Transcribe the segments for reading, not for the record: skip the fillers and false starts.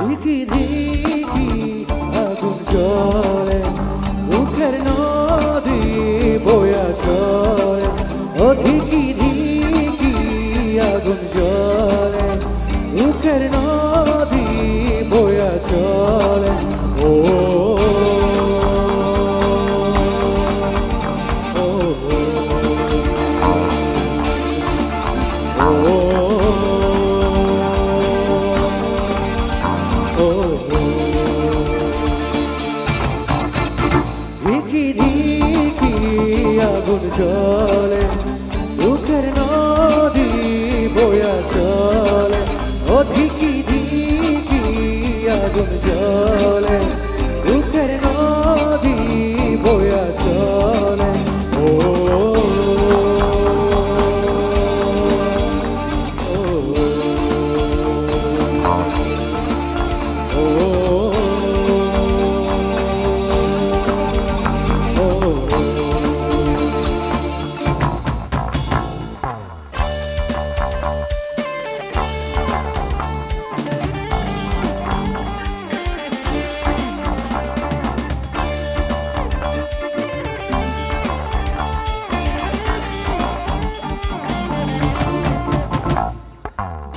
ধিকি ধিকি আগুন জ্বলে, দুঃখের নদী বয়া চলে। ও ধিকি ধিকি আগুন জ্বলে, দুঃখের নদী বয়া চলে। ও ধিকি ধিকি আগুন জ্বলে, দুঃখের নদী বয়া চলে। ও ধিকি ধিকি আগুন জ্বলে, দুঃখের নদী বয়া চলে। ও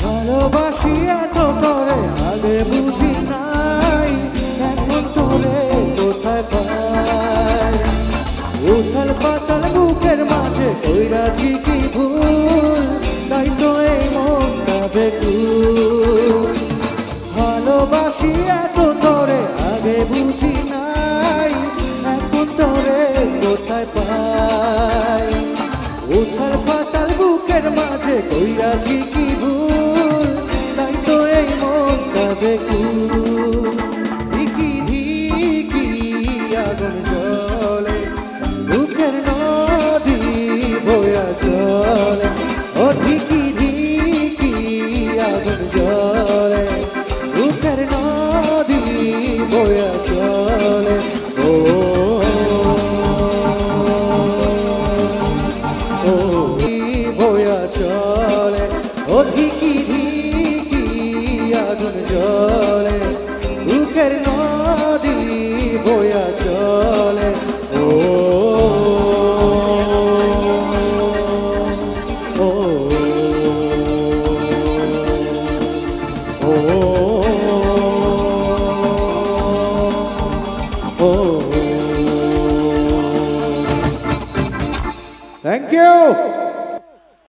ভালোবাসি এত করে আগে বুঝি নাই, এখন তোরে কোথায় পাই। উথাল পাতাল বুকের মাঝে কইরাছি কি ভুল, তাই তো এই মনটা বেকুল। ভালোবাসি এত তোরে আগে বুঝি নাই, এখন তোরে কোথায় পাই। উথাল পাতাল বুকের মাঝে কইরাছি কি ভুল, তাই তো এই মনটা বেকুল। ধিকি ধিকি আগুন জ্বলে, দুঃখের নদী বয়া চলে। ও ধিকি ধিকি আগুন জ্বলে, দুঃখের নদী বয়া চলে। ও বয়া চলে, ও ধিকি